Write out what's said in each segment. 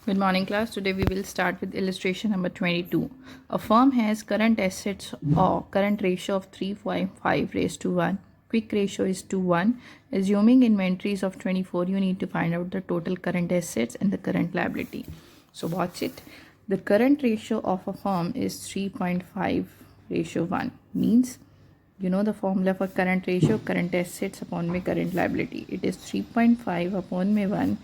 Good morning, class. Today we will start with illustration number 22. A firm has current assets or current ratio of 3.5 raised to 1. Quick ratio is to 1. Assuming inventories of 24, you need to find out the total current assets and the current liability. So watch it. The current ratio of a firm is 3.5 ratio 1. Means, you know the formula for current ratio, current assets upon में current liability. It is 3.5 upon में 1.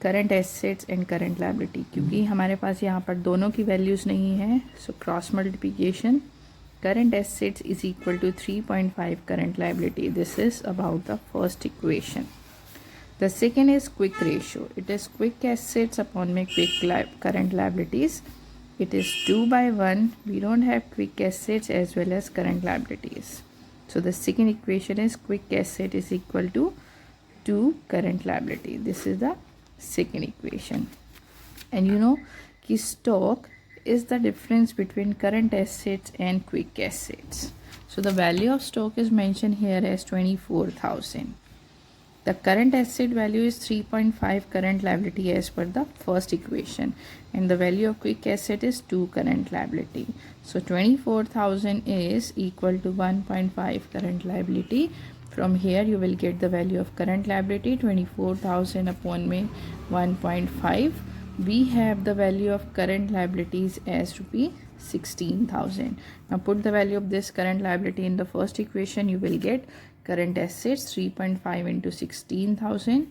Current assets and current liability, क्योंकि हमारे पास यहाँ पर दोनों की values नहीं है, so cross multiplication current assets is equal to 3.5 current liability. This is about the first equation. The second is quick ratio. It is quick assets upon my quick current liabilities. It is 2 by 1. We don't have quick assets as well as current liabilities. So the second equation is quick asset is equal to 2 current liability. This is the second equation. And you know कि stock is the difference between current assets and quick assets. So the value of stock is mentioned here as 24,000. The current asset value is 3.5 current liability as per the first equation, and the value of quick asset is 2 current liability. So 24,000 is equal to 1.5 current liability. From here you will get the value of current liability 24,000 upon में 1.5. We have the value of current liabilities as rupee 16,000. Now put the value of this current liability in the first equation. You will get current assets 3.5 into 16,000,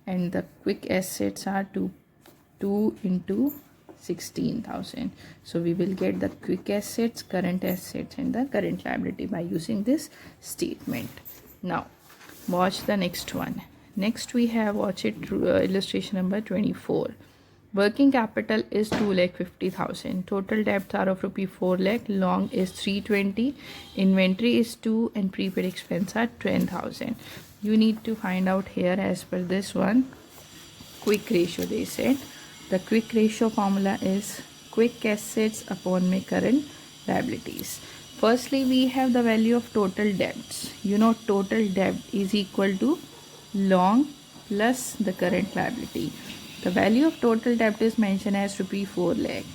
and the quick assets are 2 into 16,000. So we will get the quick assets, current assets and the current liability by using this statement. Now watch the next one. Next we have illustration number 24. Working capital is 2,50,000. Total debts are of rupee 4 lakh. Long is 320. Inventory is 2 and prepaid expense are 10,000. You need to find out here as per this one quick ratio. They said the quick ratio formula is quick assets upon my current liabilities. Firstly, we have the value of total debts. You know total debt is equal to long plus the current liability. The value of total debt is mentioned as rupee 4 lakh.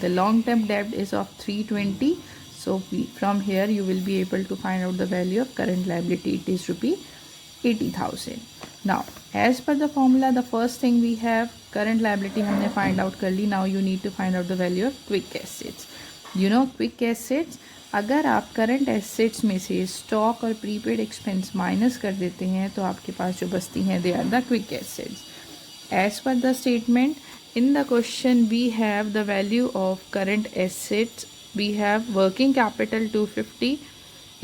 The long term debt is of 320. So from here you will be able to find out the value of current liability. It is rupee 80,000. Now as per the formula, the first thing we have current liability हमने find out कर ली. Now you need to find out the value of quick assets. You know quick assets, अगर आप current assets में से stock और prepaid expense minus कर देते हैं तो आपके पास जो बचती हैं they are the quick assets. As पर the statement in the question we have the value of current assets. We have working capital 250,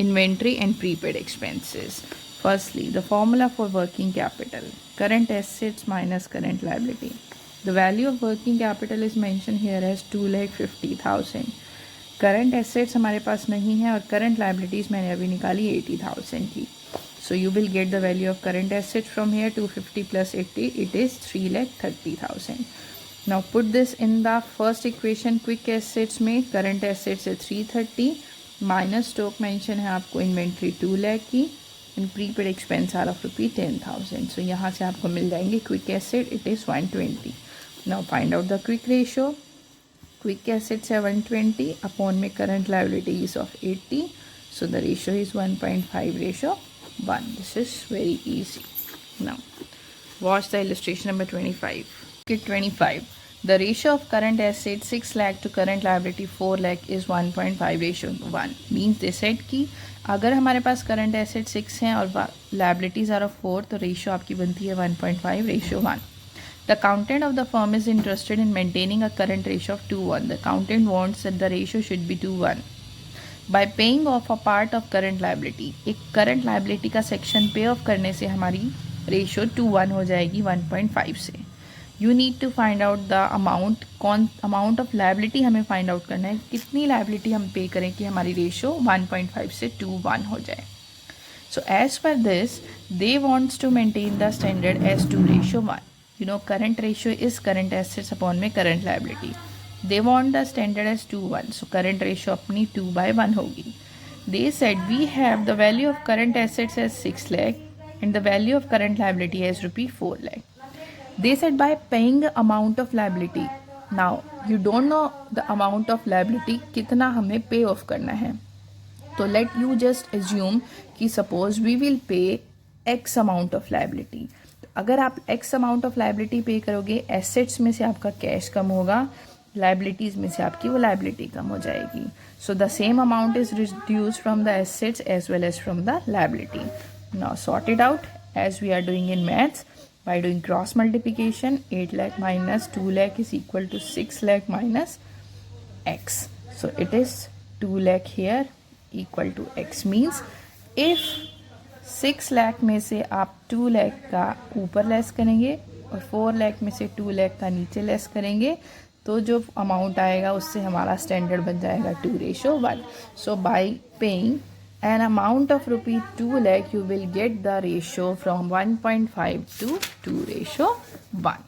inventory and prepaid expenses. Firstly, the formula for working capital, current assets minus current liability. The value of working capital is mentioned here as 2,50,000. Current assets हमारे पास नहीं है और current liabilities मैंने अभी निकाली 80,000 की. So you will get the value of current assets from here 250 plus 80, it is 3,30,000. Now put this in the first equation. Quick assets में current assets है 330 माइनस स्टॉक मेंशन है आपको इन्वेंट्री 2 लाख की and prepaid expense are of rupee 10,000. So यहाँ से आपको मिल जाएंगे quick asset it is 120. Now find out the quick ratio. Quick assets are 120 upon my current liabilities of 80. So the ratio is 1.5 ratio 1. This is very easy. Now watch the illustration number 25. Okay, 25. The ratio of current assets 6 lakh to current liability 4 lakh is 1.5 ratio 1. Means they said कि अगर हमारे पास current assets 6 हैं और liabilities are of 4 तो ratio आपकी बनती है 1.5 ratio 1. The accountant of the firm is interested in maintaining a current ratio of 2:1. The accountant wants that the ratio should be 2:1. By paying off a part of current liability, एक current liability का section pay off करने से हमारी ratio 2:1 हो जाएगी 1.5 से. You need to find out the amount of liability हमें find out करना है. कितनी liability हम pay करें कि हमारी ratio 1.5 से 2:1 हो जाए. So as per this, they wants to maintain the standard as 2 ratio 1. You know current ratio is current assets upon में current liability. They want the standard as 2:1. So current ratio अपनी 2 by 1 होगी. They said we have the value of current assets as 6 lakh and the value of current liability as rupee 4 lakh. They said by paying amount of liability. Now you don't know the amount of liability कितना हमें pay off करना है. तो let you just assume कि suppose we will pay X amount of liability. अगर आप X amount of liability pay करोगे, assets में से आपका cash कम होगा, liabilities में से आपकी वो liability कम हो जाएगी. So the same amount is reduced from the assets as well as from the liability. Now sort it out as we are doing in maths. By doing cross multiplication, 8 lakh minus 2 lakh is equal to 6 lakh minus x. So it is 2 lakh here equal to x, means if 6 lakh में से आप 2 lakh का ऊपर less करेंगे और 4 lakh में से 2 lakh का नीचे लेस करेंगे तो जो अमाउंट आएगा उससे हमारा स्टैंडर्ड बन जाएगा 2:1. So by paying an amount of rupee 2 lakh, you will get the ratio from 1.5 to 2:1.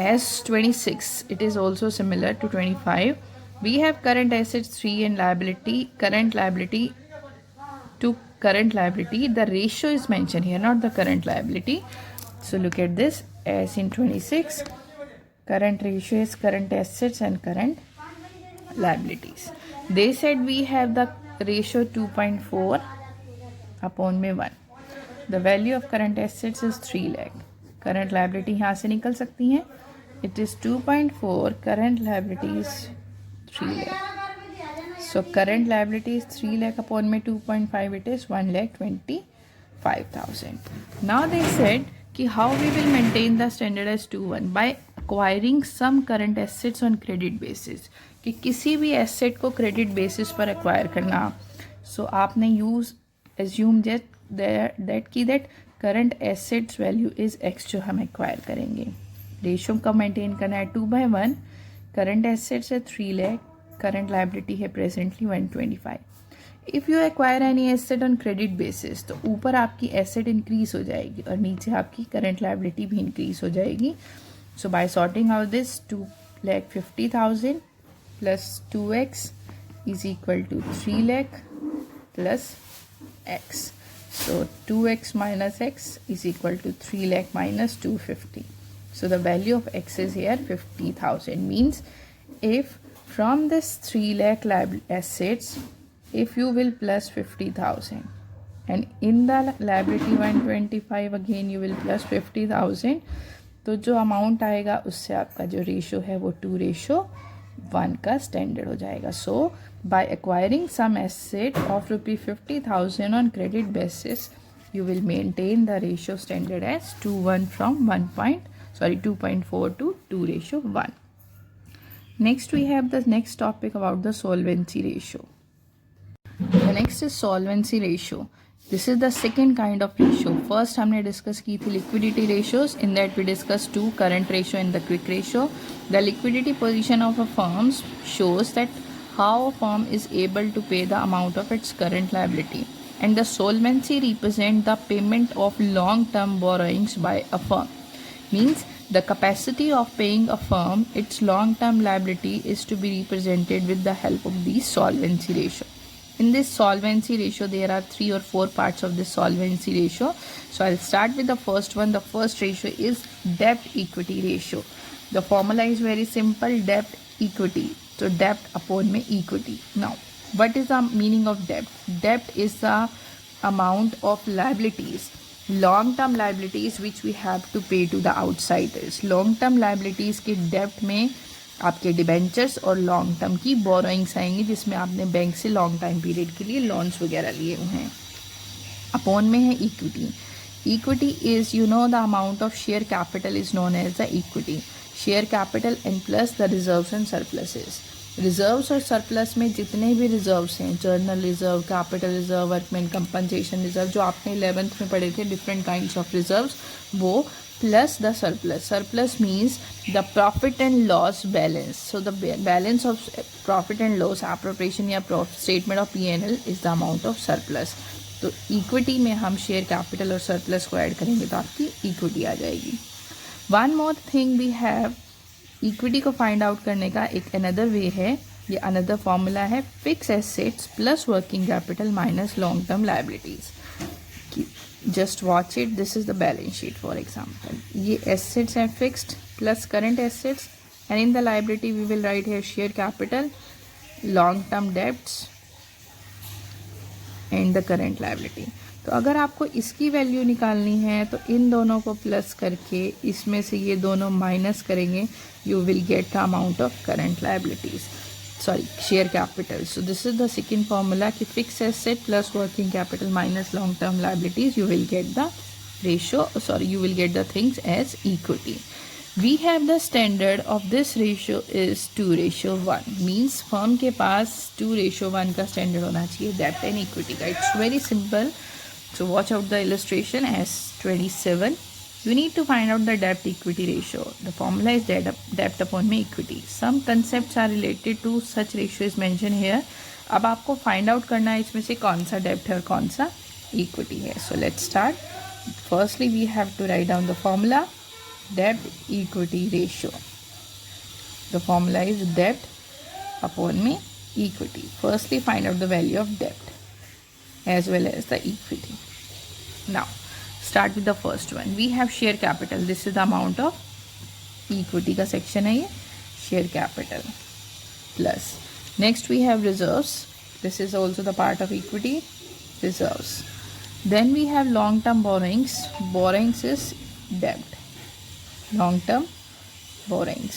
As 26, it is also similar to 25. We have current assets 3 and liability, current liability to current liability. The ratio is mentioned here, not the current liability. So look at this. As in 26, current ratio is current assets and current liabilities. They said we have the ratio 2.4 upon में 1. The value of current assets is 3 lakh. Current liability यहाँ से निकल सकती हैं. It is 2.4. Current liability is 3 lakh. So current liability is 3 lakh upon में 2.5. It is 1,25,000. Now they said कि how we will maintain the standard as 2:1 by acquiring some current assets on credit basis. कि किसी भी asset को credit basis पर acquire करना. सो आपने use assume that की that current assets value is x जो हम एक्वायर करेंगे. रेशियो का मेंटेन करना है 2/1. करंट एसेट्स है 3 लाख, करंट लाइबिलिटी है presently 125. If you acquire any asset on credit basis तो ऊपर आपकी एसेट इंक्रीज हो जाएगी और नीचे आपकी करंट लाइबिलिटी भी इंक्रीज हो जाएगी. So by sorting out this 2,50,000 plus 2x is equal to 3 lakh plus x. So 2x minus x is equal to 3 lakh minus 250. So the value of x is here 50,000. Means if from this 3 lakh assets, if you will plus 50,000 and in the liability 125 again you will plus 50,000, तो जो amount आएगा उससे आपका जो ratio है वो 2:1 का standard हो जाएगा. So by acquiring some asset of ₹50,000 on credit basis you will maintain the ratio standard as 2:1 from 2.4 to 2:1. Next we have the next topic about the solvency ratio. The next is solvency ratio. This is the second kind of ratio. First हमने discuss की थी liquidity ratios. In that we discussed two, current ratio and the quick ratio. The liquidity position of a firm shows that how a firm is able to pay the amount of its current liability. And the solvency represent the payment of long-term borrowings by a firm. Means the capacity of paying a firm its long-term liability is to be represented with the help of the solvency ratio. In this solvency ratio, there are 3 or 4 parts of this solvency ratio. So I'll start with the first one. The first ratio is debt equity ratio. The formula is very simple, debt equity. So debt upon में equity. Now, what is the meaning of debt? Debt is the amount of liabilities, long-term liabilities which we have to pay to the outsiders. Long-term liabilities के debt में आपके debentures और long term की borrowings आएंगी जिसमें आपने bank से long time period के लिए लोन्स वगैरह लिए हुए हैं. अपॉन में है equity. Equity is the amount of share capital is known as the equity. Share capital and plus the reserves and surpluses. Reserves और सरप्लस में जितने भी रिजर्व्स हैं, general reserve, capital reserve, workman compensation reserve, जो आपने 11th में पढ़े थे, डिफरेंट काइंड्स ऑफ रिजर्व्स, वो plus the surplus. Surplus means the profit and loss balance. So the balance of profit and loss appropriation या statement of P&L is the amount of surplus. तो equity में हम share capital और surplus को add करेंगे तो आपकी equity आ जाएगी. One more thing we have, equity को find out करने का एक another way है, ये another formula है, fixed assets plus working capital minus long term liabilities. Just watch it, this is the balance sheet for example. ये assets हैं fixed plus current assets, and in the liability we will write here share capital, long term debts and the current liability. तो अगर आपको इसकी value निकालनी है तो इन दोनों को प्लस करके इसमें से ये दोनों माइनस करेंगे, you will get the amount of current liabilities, sorry share capital. So this is the second formula कि fix asset plus working capital minus long term liabilities, you will get the ratio, sorry you will get the things as equity. We have the standard of this ratio is 2:1, means firm के पास 2:1 का standard होना चाहिए debt and equity का. It's very simple. So watch out the illustration as 27. You need to find out the debt equity ratio. The formula is debt upon equity. Some concepts are related to such ratio is mentioned here. अब आपको find out करना है इसमें से कौन सा debt है और कौन सा equity है. So let's start. Firstly, we have to write down the formula, debt equity ratio. The formula is debt upon equity. Firstly, find out the value of debt as well as the equity. Now, start with the first one. We have share capital. This is the amount of equity का section है ये, share capital. Plus, next we have reserves. This is also the part of equity, reserves. Then we have long-term borrowings. Borrowings is debt. Long-term borrowings.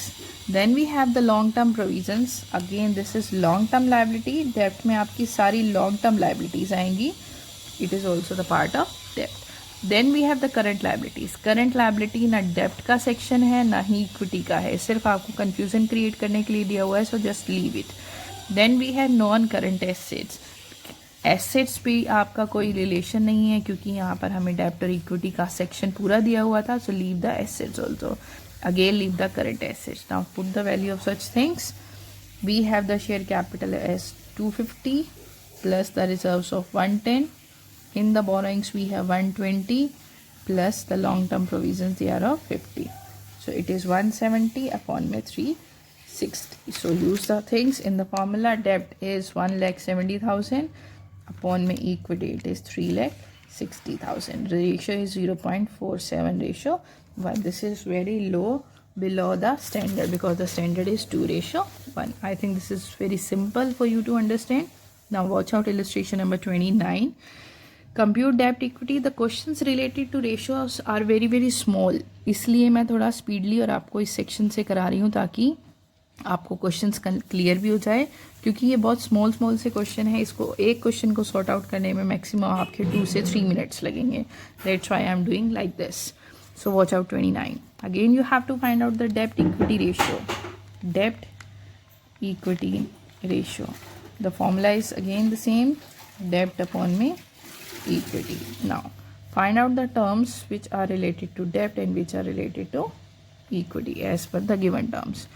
Then we have the long-term provisions. Again, this is long-term liability. Debt में आपकी सारी long-term liabilities आएंगी. It is also the part of debt. Then we have the current liabilities. Current liability ना debt का section है ना ही equity का है, सिर्फ आपको confusion create करने के लिए दिया हुआ है, so just leave it. Then we have non-current assets. Assets भी आपका कोई रिलेशन नहीं है क्योंकि यहाँ पर हमें डेब्ट और इक्विटी का सेक्शन पूरा दिया हुआ था. So leave the assets also, again leave the current assets. Now put the value of such things. We have the share capital as 250 plus the reserves of 110. In the borrowings we have 120 plus the long term provisions they are of 50. So it is 170 upon में 360. So use the things in the formula. डेब्ट is 1,70,000 upon में equity it is 3,60,000. Ratio is 0.47 ratio. But this is very low below the standard because the standard is 2:1. I think this is very simple for you to understand. Now watch out illustration number 29. Compute debt equity. The questions related to ratios are very small. इसलिए मैं थोड़ा speedily और आपको इस section से करा रही हूँ ताकि आपको क्वेश्चंस क्लियर भी हो जाए, क्योंकि ये बहुत स्मॉल से क्वेश्चन है. इसको एक क्वेश्चन को सॉर्ट आउट करने में मैक्सिमम आपके 2 से 3 मिनट्स लगेंगे. That's why I am doing like this. So watch out 29. Again you have to find out the डेब्ट इक्विटी रेशियो. डेब्ट equity ratio, the formula is again the same, डेब्ट upon में equity. Now find out the terms which are related to डेब्ट and which are related to equity as per the given terms.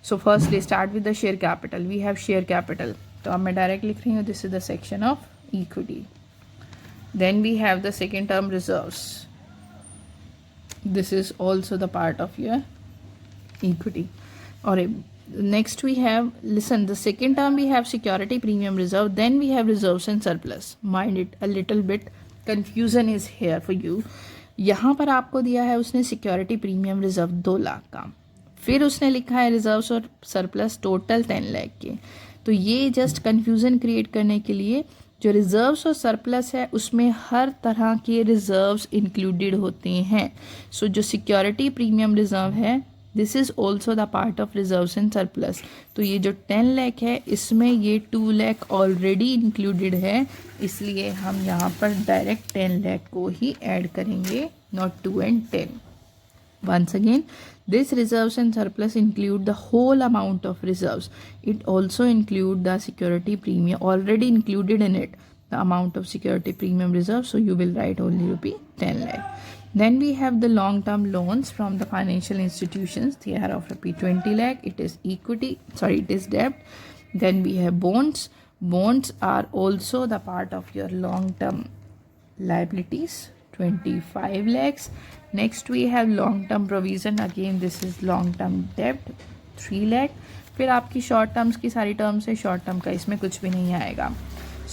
So firstly start with the share capital. We have share capital, तो अब मैं direct लिख रही हूँ, this is the section of equity. Then we have the second term reserves. This is also the part of your equity. Or next we have, listen, the second term we have security premium reserve, then we have reserves and surplus. Mind it, a little bit confusion is here for you. यहाँ पर आपको दिया है उसने security premium reserve 2 lakh का, फिर उसने लिखा है रिजर्व्स और सरप्लस टोटल 10 लाख के. तो ये जस्ट कन्फ्यूज़न क्रिएट करने के लिए, जो रिजर्व्स और सरप्लस है उसमें हर तरह के रिजर्व्स इंक्लूडेड होते हैं. सो जो सिक्योरिटी प्रीमियम रिजर्व है, this is also the part of reserves and surplus. तो ये जो 10 लाख है इसमें ये 2 लाख ऑलरेडी इंक्लूडेड है, इसलिए हम यहाँ पर डायरेक्ट 10 लाख को ही ऐड करेंगे, not 2 and 10. Once again, this reserves and surplus include the whole amount of reserves. It also include the security premium already included in it, the amount of security premium reserve. So you will write only rupee 10 lakh. Then we have the long term loans from the financial institutions. They are of rupee 20 lakh. It is equity, sorry, it is debt. Then we have bonds. Bonds are also the part of your long term liabilities, 25 lakhs. Next we have long term provision. Again this is long term debt, 3 lakh. फिर आपकी short terms की सारी terms है, short term का इसमें कुछ भी नहीं आएगा.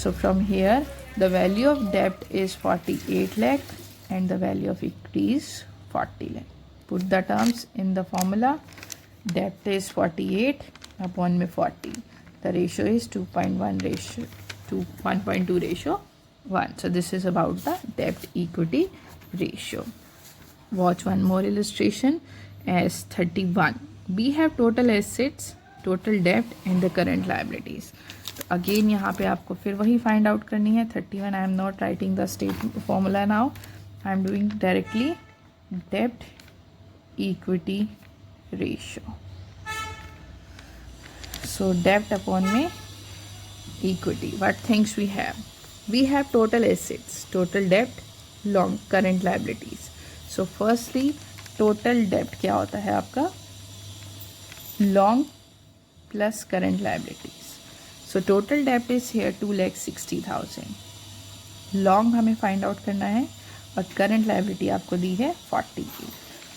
So from here The value of debt is 48 lakh and the value of equity is 40 lakh. Put the terms in the formula. Debt is 48 upon में 40. The ratio is 2.1 ratio to 1.2 ratio 1. So this is about the debt equity ratio. Watch one more illustration as 31. We have total assets, total debt and the current liabilities. तो again यहाँ पे आपको फिर वही find out करनी है. 31 I am not writing the state formula now, I am doing directly डेब्ट equity ratio. So debt upon में equity. What things we have? We have total assets, total debt, long current liabilities. So firstly total debt क्या होता है आपका? Long plus current liabilities. So total debt is here 2,60,000. Long हमें find out करना है और current liability आपको दी है 40 की.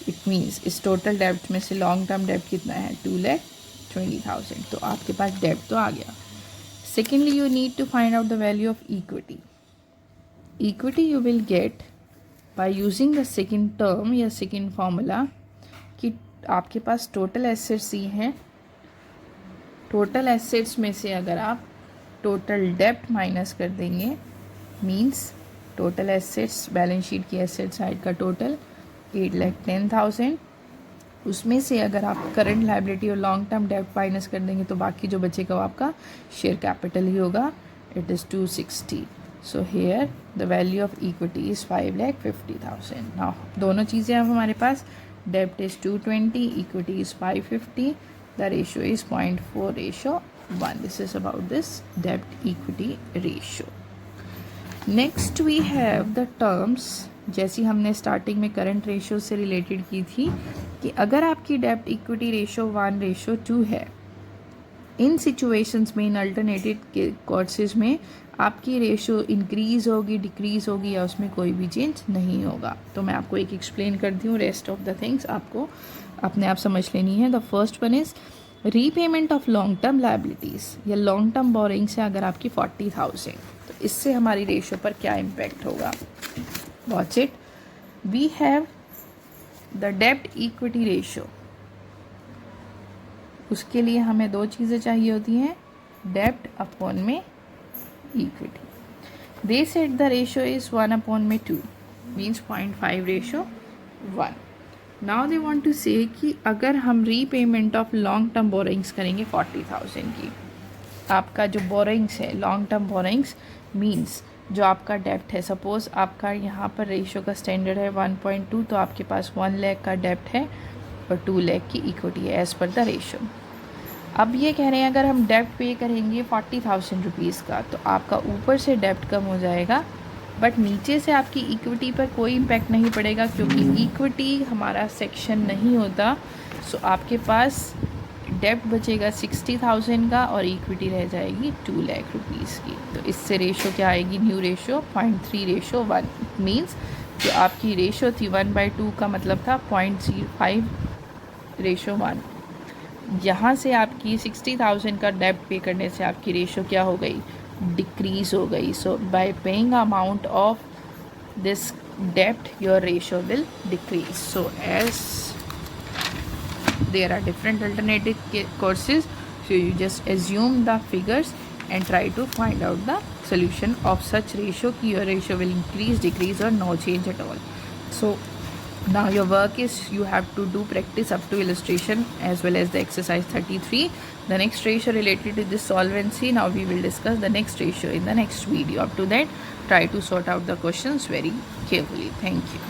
इट मीन्स इस टोटल डेब्ट में से लॉन्ग टर्म डेब्ट कितना है? 2,20,000. तो आपके पास डेब्ट तो आ गया. Secondly you need to find out the value of equity. Equity you will gate by using the second term या सेकेंड फॉर्मूला कि आपके पास टोटल एसेट्स ही हैं. टोटल एसेट्स में से अगर आप टोटल डेब्ट माइनस कर देंगे means total assets, balance sheet की एसेट साइड का टोटल 8,10,000, उसमें से अगर आप करंट लाइबिलिटी और लॉन्ग टर्म डेब्ट माइनस कर देंगे तो बाकी जो बचेगा वो आपका शेयर कैपिटल ही होगा. It is 260. So here the value of equity is 5,50,000. Now दोनों चीज़ें अब हमारे पास. डेब्ट is 220, equity is 550. The ratio is 0.4 ratio 1. This is about this debt equity ratio. Next we have the terms. जैसी हमने starting में current ratio से related की थी कि अगर आपकी डेब्ट इक्विटी रेशियो 1:2 है, इन सिचुएशंस में, इन अल्टरनेटिव कोर्सेज में आपकी रेशियो इंक्रीज होगी, डिक्रीज होगी या उसमें कोई भी चेंज नहीं होगा. तो मैं आपको एक एक्सप्लेन करती हूँ. रेस्ट ऑफ द थिंग्स आपको अपने आप समझ लेनी है. The first one is repayment of long term liabilities या लॉन्ग टर्म बोरिंग से अगर आपकी 40,000, तो इससे हमारी रेशियो पर क्या इम्पैक्ट होगा. Watch it. We have the डेब्ट इक्विटी रेशियो. उसके लिए हमें दो चीज़ें चाहिए होती हैं, डेब्ट अपॉन में equity. They set the ratio is 1/2 means 0.5 ratio 1. Now they want to say कि अगर हम repayment of long term borrowings करेंगे 40,000 की, आपका जो बोरिंग्स है लॉन्ग टर्म बोरिंग्स मीन्स जो आपका डेब्ट है, सपोज आपका यहाँ पर रेशियो का स्टैंडर्ड है 1.2, तो आपके पास 1 लाख का डेब्ट है और 2 लाख की इक्विटी है एज़ पर द रेशियो. अब ये कह रहे हैं अगर हम डेब्ट पे करेंगे 40,000 रुपीज़ का तो आपका ऊपर से डेब्ट कम हो जाएगा बट नीचे से आपकी इक्विटी पर कोई इम्पैक्ट नहीं पड़ेगा क्योंकि इक्विटी हमारा सेक्शन नहीं होता. सो आपके पास डेब्ट बचेगा 60,000 का और इक्विटी रह जाएगी 2 लाख रुपीज़ की. तो इससे रेशो क्या आएगी, न्यू रेशो 0.3 रेशो 1. मीन्स जो आपकी रेशो थी 1/2 का मतलब था 0.05 रेशो 1. यहाँ से आपकी 60,000 का डेब्ट पे करने से आपकी रेशो क्या हो गई, डिक्रीज हो गई. So by paying amount of this डेब्ट your ratio will decrease. So as there are different alternative courses, so you just assume the figures and try to find out the solution of such ratio ki your ratio will increase, decrease or no change at all. So now your work is you have to do practice up to illustration as well as the exercise 33. The next ratio related to this solvency, now we will discuss the next ratio in the next video. Up to that, try to sort out the questions very carefully. Thank you.